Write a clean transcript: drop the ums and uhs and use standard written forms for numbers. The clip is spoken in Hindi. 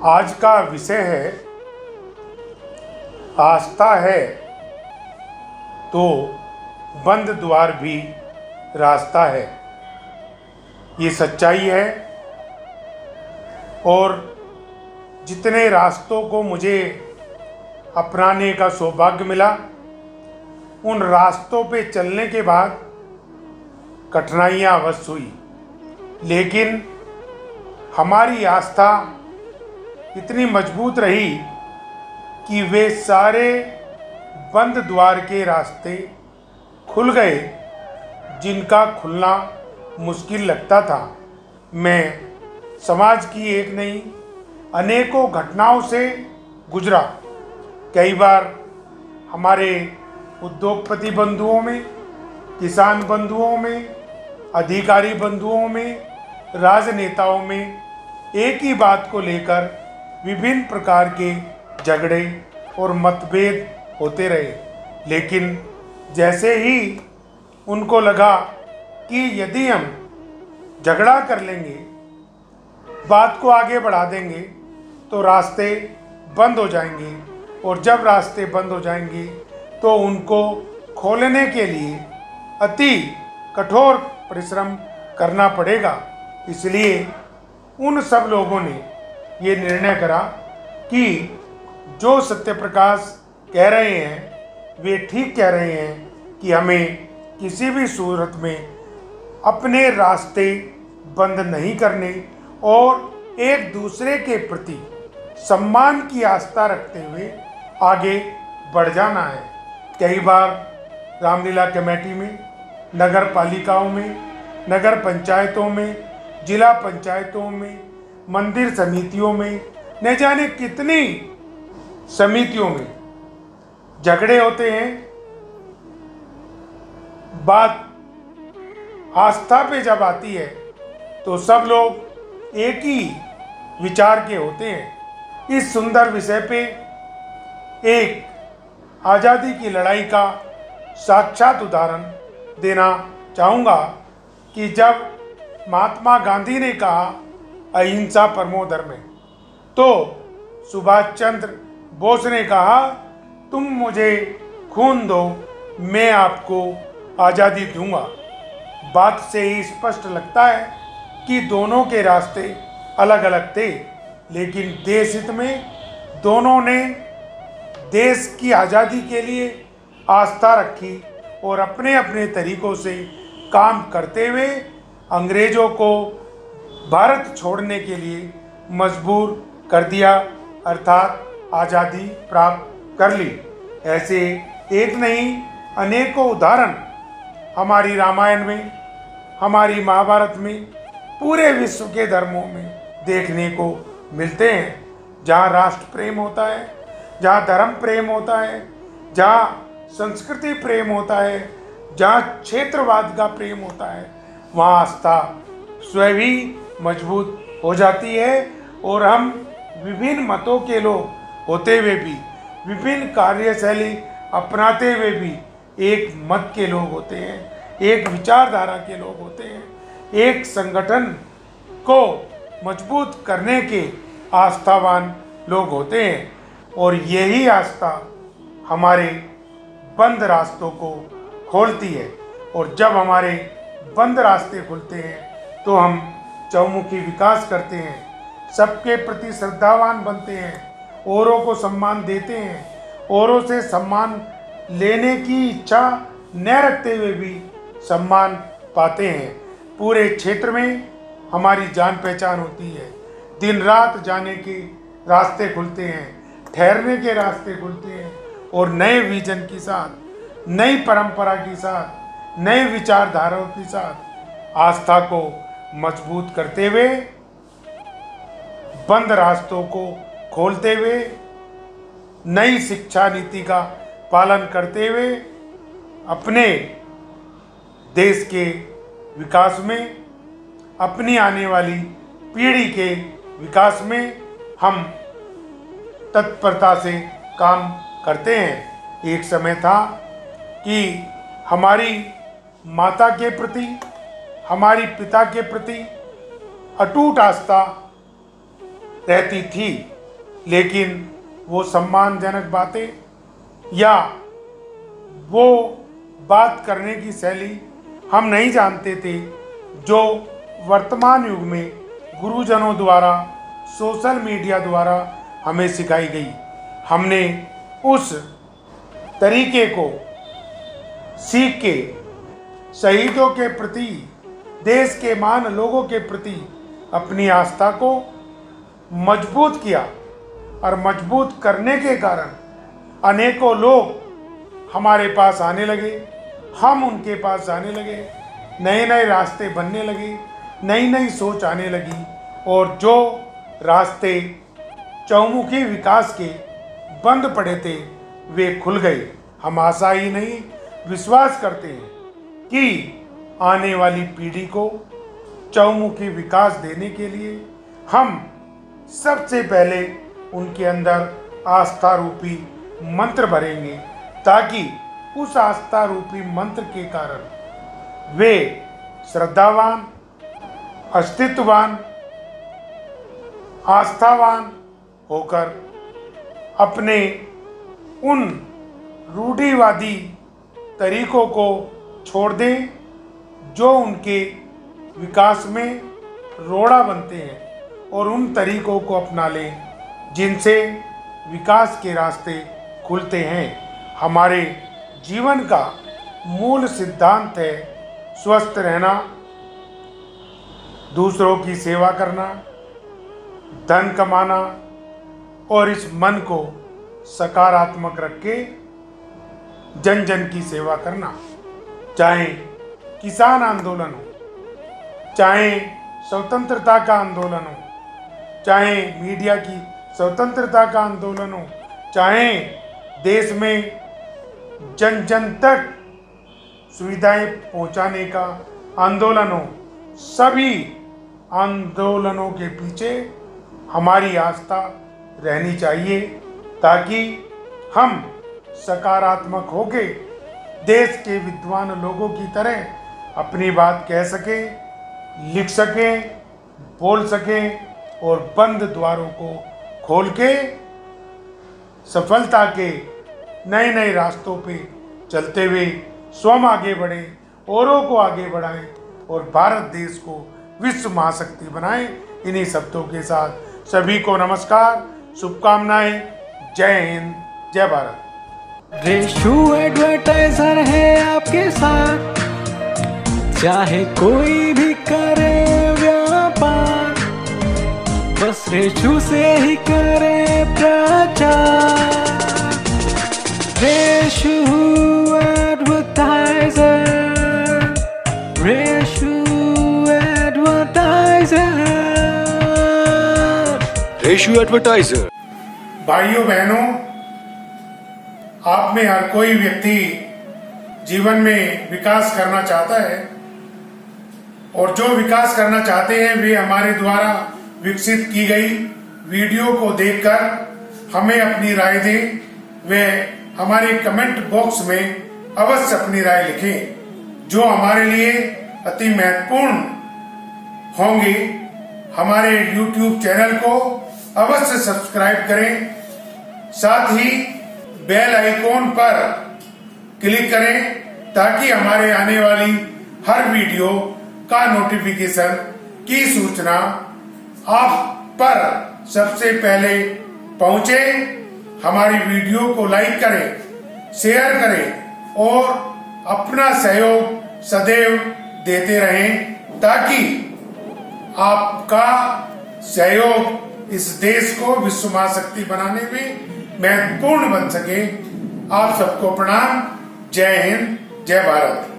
आज का विषय है आस्था है तो बंद द्वार भी रास्ता है। ये सच्चाई है और जितने रास्तों को मुझे अपनाने का सौभाग्य मिला, उन रास्तों पे चलने के बाद कठिनाइयाँ अवश्य हुई, लेकिन हमारी आस्था इतनी मजबूत रही कि वे सारे बंद द्वार के रास्ते खुल गए जिनका खुलना मुश्किल लगता था। मैं समाज की एक नहीं अनेकों घटनाओं से गुजरा। कई बार हमारे उद्योगपति बंधुओं में, किसान बंधुओं में, अधिकारी बंधुओं में, राजनेताओं में एक ही बात को लेकर विभिन्न प्रकार के झगड़े और मतभेद होते रहे, लेकिन जैसे ही उनको लगा कि यदि हम झगड़ा कर लेंगे, बात को आगे बढ़ा देंगे तो रास्ते बंद हो जाएंगे, और जब रास्ते बंद हो जाएंगे तो उनको खोलने के लिए अति कठोर परिश्रम करना पड़ेगा। इसलिए उन सब लोगों ने ये निर्णय करा कि जो सत्यप्रकाश कह रहे हैं वे ठीक कह रहे हैं कि हमें किसी भी सूरत में अपने रास्ते बंद नहीं करने और एक दूसरे के प्रति सम्मान की आस्था रखते हुए आगे बढ़ जाना है। कई बार रामलीला कमेटी में, नगर पालिकाओं में, नगर पंचायतों में, जिला पंचायतों में, मंदिर समितियों में, न जाने कितनी समितियों में झगड़े होते हैं। बात आस्था पे जब आती है तो सब लोग एक ही विचार के होते हैं। इस सुंदर विषय पे एक आज़ादी की लड़ाई का साक्षात उदाहरण देना चाहूँगा कि जब महात्मा गांधी ने कहा अहिंसा परमो धर्म है, तो सुभाष चंद्र बोस ने कहा तुम मुझे खून दो, मैं आपको आज़ादी दूंगा। बात से ही स्पष्ट लगता है कि दोनों के रास्ते अलग अलग थे, लेकिन देश हित में दोनों ने देश की आज़ादी के लिए आस्था रखी और अपने अपने तरीकों से काम करते हुए अंग्रेज़ों को भारत छोड़ने के लिए मजबूर कर दिया, अर्थात आज़ादी प्राप्त कर ली। ऐसे एक नहीं अनेकों उदाहरण हमारी रामायण में, हमारी महाभारत में, पूरे विश्व के धर्मों में देखने को मिलते हैं। जहाँ राष्ट्र प्रेम होता है, जहाँ धर्म प्रेम होता है, जहाँ संस्कृति प्रेम होता है, जहाँ क्षेत्रवाद का प्रेम होता है, वहाँ आस्था स्वयं ही मजबूत हो जाती है और हम विभिन्न मतों के लोग होते हुए भी, विभिन्न कार्यशैली अपनाते हुए भी एक मत के लोग होते हैं, एक विचारधारा के लोग होते हैं, एक संगठन को मजबूत करने के आस्थावान लोग होते हैं। और यही आस्था हमारे बंद रास्तों को खोलती है, और जब हमारे बंद रास्ते खुलते हैं तो हम चहुमुखी विकास करते हैं, सबके प्रति श्रद्धावान बनते हैं, औरों को सम्मान देते हैं, औरों से सम्मान लेने की इच्छा न रखते हुए भी सम्मान पाते हैं। पूरे क्षेत्र में हमारी जान पहचान होती है, दिन रात जाने के रास्ते खुलते हैं, ठहरने के रास्ते खुलते हैं, और नए विजन के साथ, नई परंपरा के साथ, नए विचारधाराओं के साथ आस्था को मजबूत करते हुए, बंद रास्तों को खोलते हुए, नई शिक्षा नीति का पालन करते हुए अपने देश के विकास में, अपनी आने वाली पीढ़ी के विकास में हम तत्परता से काम करते हैं। एक समय था कि हमारी माता के प्रति, हमारी पिता के प्रति अटूट आस्था रहती थी, लेकिन वो सम्मानजनक बातें या वो बात करने की शैली हम नहीं जानते थे जो वर्तमान युग में गुरुजनों द्वारा, सोशल मीडिया द्वारा हमें सिखाई गई। हमने उस तरीके को सीख के शहीदों के प्रति, देश के महान लोगों के प्रति अपनी आस्था को मजबूत किया, और मजबूत करने के कारण अनेकों लोग हमारे पास आने लगे, हम उनके पास जाने लगे, नए नए रास्ते बनने लगे, नई नई सोच आने लगी, और जो रास्ते चहुमुखी विकास के बंद पड़े थे वे खुल गए। हम आशा ही नहीं, विश्वास करते हैं कि आने वाली पीढ़ी को चहुमुखी विकास देने के लिए हम सबसे पहले उनके अंदर आस्था रूपी मंत्र भरेंगे, ताकि उस आस्था रूपी मंत्र के कारण वे श्रद्धावान, अस्तित्ववान, आस्थावान होकर अपने उन रूढ़िवादी तरीकों को छोड़ दें जो उनके विकास में रोड़ा बनते हैं, और उन तरीकों को अपना लें जिनसे विकास के रास्ते खुलते हैं। हमारे जीवन का मूल सिद्धांत है स्वस्थ रहना, दूसरों की सेवा करना, धन कमाना, और इस मन को सकारात्मक रख के जन जन की सेवा करना। चाहे किसान आंदोलन हो, चाहे स्वतंत्रता का आंदोलन हो, चाहे मीडिया की स्वतंत्रता का आंदोलन हो, चाहे देश में जन जन तक सुविधाएं पहुंचाने का आंदोलन हो, सभी आंदोलनों के पीछे हमारी आस्था रहनी चाहिए, ताकि हम सकारात्मक होके देश के विद्वान लोगों की तरह अपनी बात कह सकें, लिख सकें, बोल सकें, और बंद द्वारों को खोल के सफलता के नए नए रास्तों पे चलते हुए स्वयं आगे बढ़े, औरों को आगे बढ़ाएं, और भारत देश को विश्व महाशक्ति बनाएं। इन्हीं शब्दों के साथ सभी को नमस्कार, शुभकामनाएं। जय हिंद, जय भारत। रेशु एडवर्टाइजर है आपके साथ, चाहे कोई भी करे व्यापार, बस रेशु से ही करे प्रचार। Reshu advertiser, Reshu advertiser, Reshu advertiser. भाइयों बहनों, आप में हर कोई व्यक्ति जीवन में विकास करना चाहता है, और जो विकास करना चाहते हैं वे हमारे द्वारा विकसित की गई वीडियो को देखकर हमें अपनी राय दें। वे हमारे कमेंट बॉक्स में अवश्य अपनी राय लिखें, जो हमारे लिए अति महत्वपूर्ण होंगी। हमारे YouTube चैनल को अवश्य सब्सक्राइब करें, साथ ही बेल आइकॉन पर क्लिक करें, ताकि हमारे आने वाली हर वीडियो का नोटिफिकेशन की सूचना आप पर सबसे पहले पहुंचे। हमारी वीडियो को लाइक करें, शेयर करें, और अपना सहयोग सदैव देते रहें, ताकि आपका सहयोग इस देश को विश्व महाशक्ति बनाने में महत्वपूर्ण बन सके। आप सबको प्रणाम। जय हिंद, जय भारत।